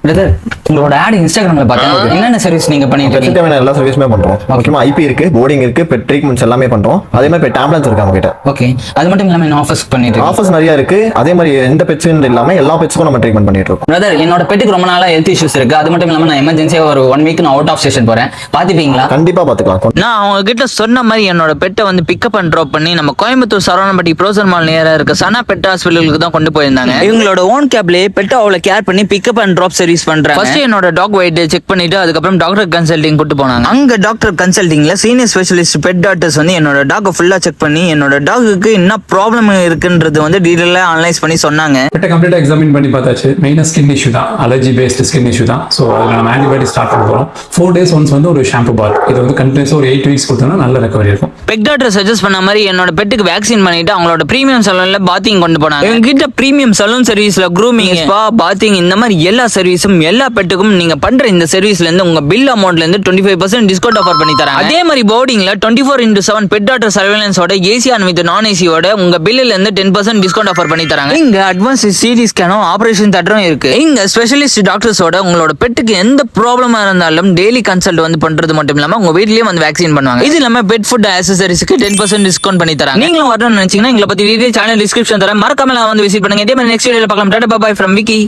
Brother, உங்களோட add இன்ஸ்டாகிராம்ல பார்த்தேன். என்னென்ன சர்வீஸ் நீங்க பண்ணிட்டு இருக்கீங்க? தேவையான எல்லா சர்வீஸுமே பண்றோம். முக்கியமா ஐபி இருக்கு, போர்டிங் இருக்கு, பெட் ட்ரீட்மெண்ட்ஸ் எல்லாமே பண்றோம். அதே மாதிரி பெட் ஆம்புலன்ஸ் இருக்கு நம்ம கிட்ட. ஓகே, அது மட்டும் இல்லாம என்ன ஆஃபர்ஸ் பண்ணிட்டு இருக்கீங்க? ஆஃபர்ஸ் நிறைய இருக்கு. அதே மாதிரி எந்த பெட்ஸ் இல்லாம எல்லா பெட்ஸ்க்கும் நம்ம ட்ரீட்மெண்ட் பண்ணிட்டு இருக்கோம். பிரதர், என்னோட பெட்டுக்கு ரொம்ப நாளா ஹெல்த் இஷ்யூஸ் இருக்கு. அது மட்டும் இல்லாம நான் எமர்ஜென்சியா ஒரு 1 வீக் நான் அவுட் ஆஃப் ஸ்டேஷன் போறேன். பாத்துப்பீங்களா? கண்டிப்பா பாத்துக்கலாம். நான் அவங்க கிட்ட சொன்ன மாதிரி என்னோட பெட்டை வந்து பிக்கப் அண்ட் ட்ராப் பண்ணி நம்ம கோயம்புத்தூர் சரவணம்பட்டி ப்ரோசன் மால் நேரா இருக்க சனா பெட் ஹாஸ்பிட்டலுக்கு தான் கொண்டு போயிருந்தாங்க. இவங்களோட ஓன் கேப்லயே பெட்டை அவ்வளவு கேர் பண்ணி பிக்கப் அண்ட் ட்ராப் சர்வீஸ் பண்றாங்க. ஃபர்ஸ்ட் என்னோட டாக் வெயிட் செக் பண்ணிட்டு அதுக்கப்புறம் டாக்டர் கன்சல்டிங் கூட்டு போனாங்க. அங்க டாக்டர் கன்சல்டிங்ல சீனியர் ஸ்பெஷலிஸ்ட் பெட் டாக்டர்ஸ் வந்து என்னோட டாக் ஃபுல்லா செக் பண்ணி என்னோட டாகுக்கு என்ன ப்ராப்ளம் இருக்குன்றது வந்து டீடைலா அனலைஸ் பண்ணி சொன்னாங்க. பெட்டை கம்ப்ளீட்டா எக்ஸாமின் பண்ணி பார்த்தாச்சு. மெயினாக ஸ்கின் இஷ்யூ தான், அலர்ஜி பேஸ்ட் ஸ்கின் இஷ்யூ தான். ஸோ அதில் நம்ம ஆன்டிபயோட்டிக் ஸ்டார்ட் பண்ண போகிறோம். 4 days ஒன்ஸ் வந்து ஒரு ஷாம்பு பார், இது வந்து கண்டினியூஸாக ஒரு 8 weeks கொடுத்தோம்னா நல்ல ரெக்கவரி இருக்கும். பெட் டாக்டர் சஜஸ்ட் பண்ண மாதிரி என்னோட பெட்டுக்கு வேக்சின் பண்ணிட்டு அவங்களோட பிரீமியம் சலூன்ல பாத்திங் கொண்டு போனாங்க. எங்ககிட்ட பிரீமியம் சலூன் சர்வீஸ்ல க்ரூமிங், ஸ்பா, பாத்திங் இந்த மாதிரி எல்லா சர்வீஸும் எல்லா பெட்டுக்கும் நீங்க பண்ற இந்த சர்வீஸ்ல இருந்து உங்க பில் அமௌண்ட்ல இருந்து 25% டிஸ்கவுண்ட் ஆஃபர் பண்ணி தராங்க. அதே மாதிரி போர்டிங்ல 24/7 பெட் டாக்டர் சர்வேலன்ஸோட ஏசி அண்ட் வித் நான் ஏசியோட உங்க பில்லுல இருந்து 10% டிஸ்கவுண்ட் ஆஃபர் பண்ணி தராங்க. இங்க அட்வான்ஸ் சிடி ஸ்கேனும் ஆபரேஷன் தியேட்டரும் இருக்கு. இங்க ஸ்பெஷலிஸ்ட் டாக்டர்ஸோட உங்களோட பெட்டுக்கு எந்த ப்ராப்ளமா இருந்தாலும் டெய்லி கன்சல்ட் வந்து பண்றது மட்டும் இல்லாம உங்க வீட்லயே வந்து வேக்சின் பண்ணுவாங்க. இது இல்லாம பெட் ஃபுட் ஆக்சசரிஸ்க்கு 10% டிஸ்கவுண்ட் பண்ணி தராங்க. நீங்களும் வரணும்னு நினைச்சீங்கன்னா எங்களை பத்தி டீடைல் சேனல் டிஸ்கிரிப்ஷன் தரேன். மறக்காம வந்து விசிட் பண்ணுங்க. இதே மாதிரி நெக்ஸ்ட் வீடியோல பார்க்கலாம். Tata bye from Vicky.